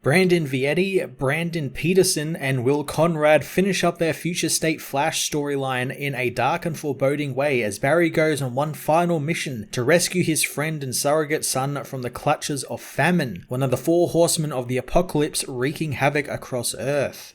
Brandon Vietti, Brandon Peterson, and Will Conrad finish up their Future State Flash storyline in a dark and foreboding way as Barry goes on one final mission to rescue his friend and surrogate son from the clutches of Famine, one of the four horsemen of the apocalypse wreaking havoc across Earth.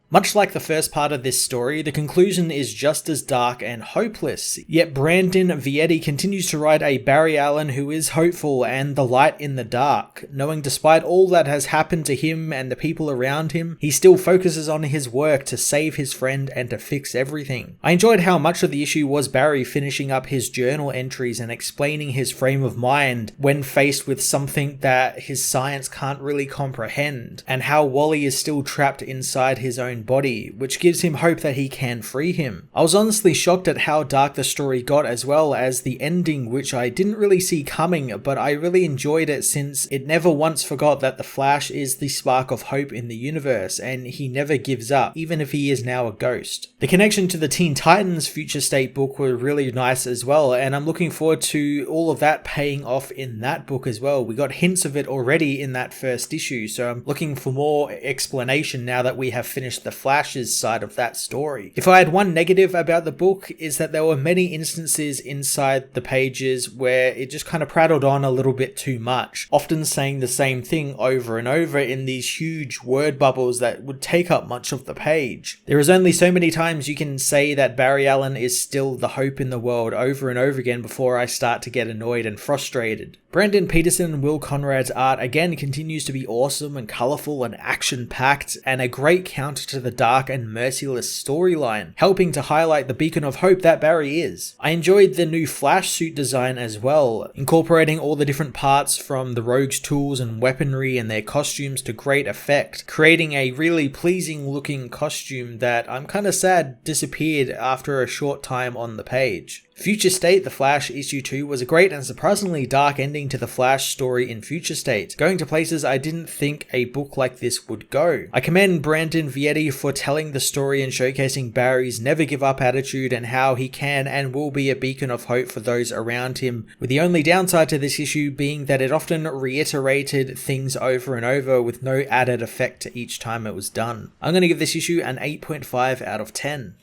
Much like the first part of this story, the conclusion is just as dark and hopeless, yet Brandon Vietti continues to write a Barry Allen who is hopeful and the light in the dark, knowing despite all that has happened to him and the people around him, he still focuses on his work to save his friend and to fix everything. I enjoyed how much of the issue was Barry finishing up his journal entries and explaining his frame of mind when faced with something that his science can't really comprehend, and how Wally is still trapped inside his own body, which gives him hope that he can free him. I was honestly shocked at how dark the story got, as well as the ending, which I didn't really see coming, but I really enjoyed it since it never once forgot that the Flash is the spark of hope in the universe, and he never gives up, even if he is now a ghost. The connection to the Teen Titans Future State book were really nice as well, and I'm looking forward to all of that paying off in that book as well. We got hints of it already in that first issue, so I'm looking for more explanation now that we have finished the Flash's side of that story. If I had one negative about the book, is that there were many instances inside the pages where it just kind of prattled on a little bit too much, often saying the same thing over and over in these huge word bubbles that would take up much of the page. There is only so many times you can say that Barry Allen is still the hope in the world over and over again before I start to get annoyed and frustrated. Brandon Peterson and Will Conrad's art again continues to be awesome and colourful and action-packed, and a great counter to the dark and merciless storyline, helping to highlight the beacon of hope that Barry is. I enjoyed the new Flash suit design as well, incorporating all the different parts from the Rogue's tools and weaponry and their costumes to great effect, creating a really pleasing looking costume that I'm kinda sad disappeared after a short time on the page. Future State The Flash Issue 2 was a great and surprisingly dark ending to the Flash story in Future State, going to places I didn't think a book like this would go. I commend Brandon Vietti for telling the story and showcasing Barry's never give up attitude and how he can and will be a beacon of hope for those around him, with the only downside to this issue being that it often reiterated things over and over with no added effect to each time it was done. I'm going to give this issue an 8.5 out of 10.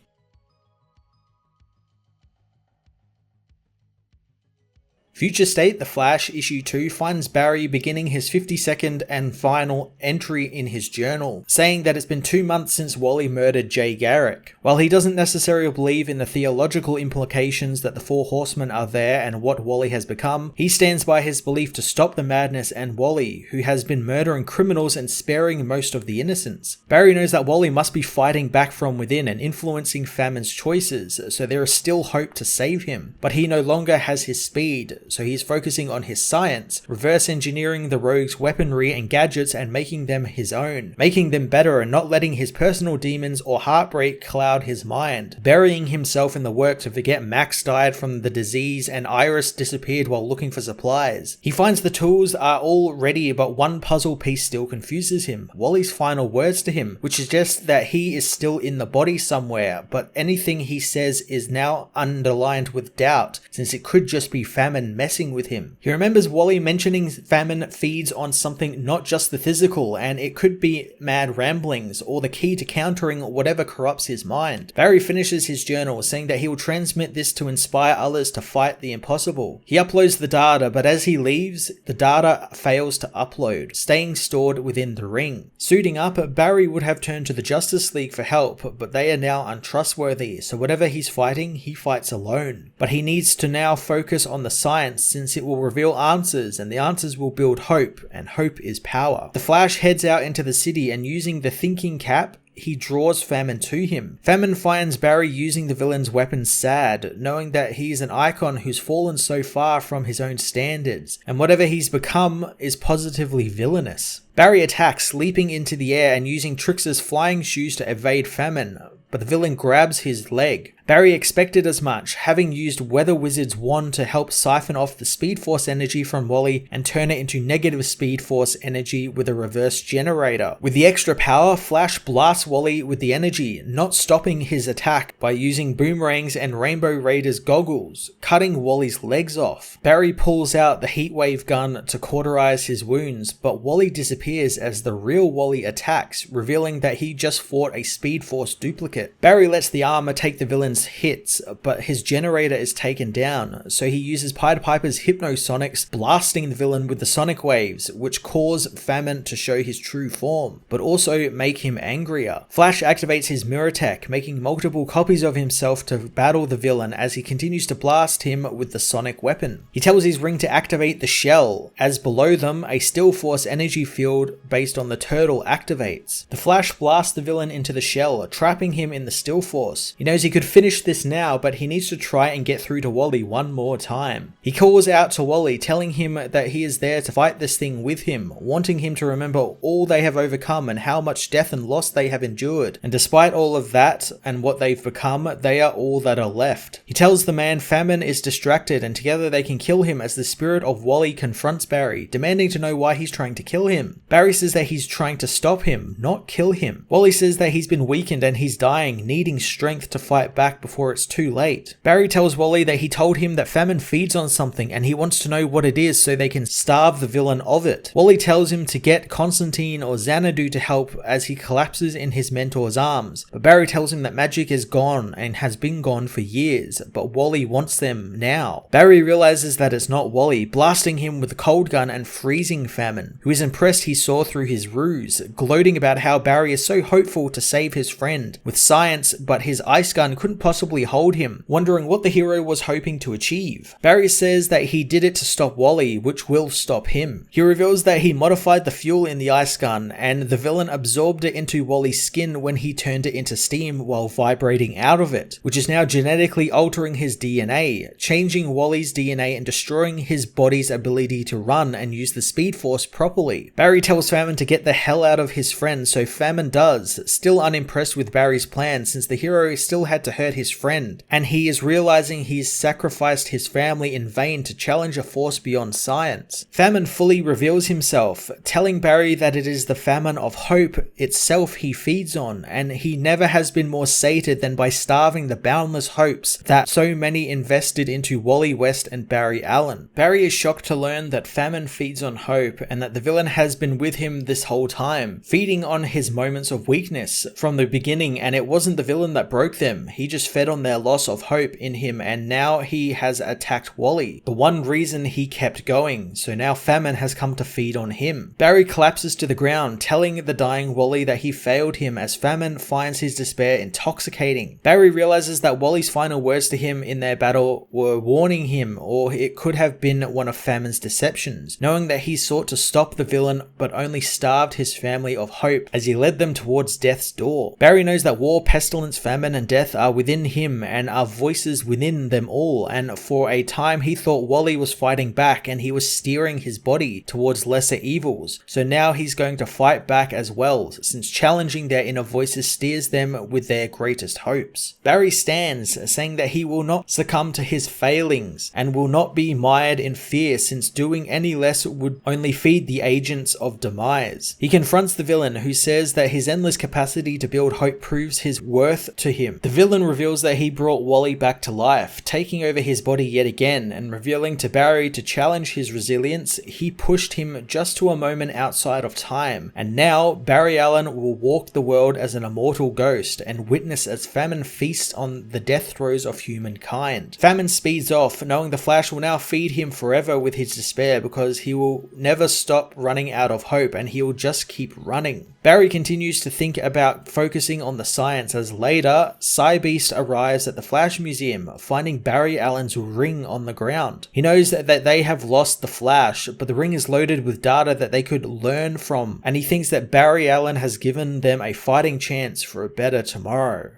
Future State The Flash Issue 2 finds Barry beginning his 52nd and final entry in his journal, saying that it's been 2 months since Wally murdered Jay Garrick. While he doesn't necessarily believe in the theological implications that the Four Horsemen are there and what Wally has become, he stands by his belief to stop the madness and Wally, who has been murdering criminals and sparing most of the innocents. Barry knows that Wally must be fighting back from within and influencing Famine's choices, so there is still hope to save him, but he no longer has his speed, so he's focusing on his science, reverse engineering the Rogue's weaponry and gadgets and making them his own, making them better and not letting his personal demons or heartbreak cloud his mind, burying himself in the work to forget Max died from the disease and Iris disappeared while looking for supplies. He finds the tools are all ready, but one puzzle piece still confuses him, Wally's final words to him, which suggests that he is still in the body somewhere, but anything he says is now underlined with doubt, since it could just be Famine messing with him. He remembers Wally mentioning Famine feeds on something not just the physical, and it could be mad ramblings or the key to countering whatever corrupts his mind. Barry finishes his journal saying that he will transmit this to inspire others to fight the impossible. He uploads the data, but as he leaves, the data fails to upload, staying stored within the ring. Suiting up, Barry would have turned to the Justice League for help, but they are now untrustworthy, so whatever he's fighting, he fights alone. But he needs to now focus on the science, since it will reveal answers, and the answers will build hope, and hope is power. The Flash heads out into the city, and using the thinking cap, he draws Famine to him. Famine finds Barry using the villain's weapon sad, knowing that he's an icon who's fallen so far from his own standards, and whatever he's become is positively villainous. Barry attacks, leaping into the air and using Trix's flying shoes to evade Famine, but the villain grabs his leg. Barry expected as much, having used Weather Wizard's wand to help siphon off the Speed Force energy from Wally and turn it into negative Speed Force energy with a reverse generator. With the extra power, Flash blasts Wally with the energy, not stopping his attack by using boomerangs and Rainbow Raider's goggles, cutting Wally's legs off. Barry pulls out the Heatwave gun to cauterize his wounds, but Wally disappears as the real Wally attacks, revealing that he just fought a Speed Force duplicate. Barry lets the armor take the villain's hits, but his generator is taken down, so he uses Pied Piper's Hypnosonics, blasting the villain with the sonic waves, which cause Famine to show his true form, but also make him angrier. Flash activates his mirror tech, making multiple copies of himself to battle the villain as he continues to blast him with the sonic weapon. He tells his ring to activate the shell, as below them a Still Force energy field based on the turtle activates. The Flash blasts the villain into the shell, trapping him in the Still Force. He knows he could finish this now, but he needs to try and get through to Wally one more time. He calls out to Wally, telling him that he is there to fight this thing with him, wanting him to remember all they have overcome and how much death and loss they have endured. And despite all of that and what they've become, they are all that are left. He tells the man Famine is distracted and together they can kill him as the spirit of Wally confronts Barry, demanding to know why he's trying to kill him. Barry says that he's trying to stop him, not kill him. Wally says that he's been weakened and he's dying, needing strength to fight back before it's too late. Barry tells Wally that he told him that Famine feeds on something and he wants to know what it is so they can starve the villain of it. Wally tells him to get Constantine or Xanadu to help as he collapses in his mentor's arms, but Barry tells him that magic is gone and has been gone for years, but Wally wants them now. Barry realizes that it's not Wally, blasting him with the cold gun and freezing Famine, who is impressed he saw through his ruse, gloating about how Barry is so hopeful to save his friend with science, but his ice gun couldn't possibly hold him, wondering what the hero was hoping to achieve. Barry says that he did it to stop Wally, which will stop him. He reveals that he modified the fuel in the ice gun, and the villain absorbed it into Wally's skin when he turned it into steam while vibrating out of it, which is now genetically altering his DNA, changing Wally's DNA and destroying his body's ability to run and use the Speed Force properly. Barry tells Famine to get the hell out of his friend, so Famine does, still unimpressed with Barry's plan since the hero still had to hurt his friend, and he is realizing he's sacrificed his family in vain to challenge a force beyond science. Famine fully reveals himself, telling Barry that it is the famine of hope itself he feeds on, and he never has been more sated than by starving the boundless hopes that so many invested into Wally West and Barry Allen. Barry is shocked to learn that Famine feeds on hope and that the villain has been with him this whole time, feeding on his moments of weakness from the beginning, and it wasn't the villain that broke them. He just fed on their loss of hope in him, and now he has attacked Wally, the one reason he kept going, so now Famine has come to feed on him. Barry collapses to the ground, telling the dying Wally that he failed him as Famine finds his despair intoxicating. Barry realizes that Wally's final words to him in their battle were warning him, or it could have been one of Famine's deceptions, knowing that he sought to stop the villain but only starved his family of hope as he led them towards death's door. Barry knows that war, pestilence, famine, and death are within him and are voices within them all, and for a time he thought Wally was fighting back and he was steering his body towards lesser evils, so now he's going to fight back as well, since challenging their inner voices steers them with their greatest hopes. Barry stands, saying that he will not succumb to his failings and will not be mired in fear, since doing any less would only feed the agents of demise. He confronts the villain, who says that his endless capacity to build hope proves his worth to him. The villain reveals that he brought Wally back to life, taking over his body yet again, and revealing to Barry to challenge his resilience, he pushed him just to a moment outside of time, and now Barry Allen will walk the world as an immortal ghost and witness as Famine feasts on the death throes of humankind. Famine speeds off, knowing the Flash will now feed him forever with his despair because he will never stop running out of hope and he will just keep running. Barry continues to think about focusing on the science as later, Psybeast arrives at the Flash Museum, finding Barry Allen's ring on the ground. He knows that they have lost the Flash, but the ring is loaded with data that they could learn from, and he thinks that Barry Allen has given them a fighting chance for a better tomorrow.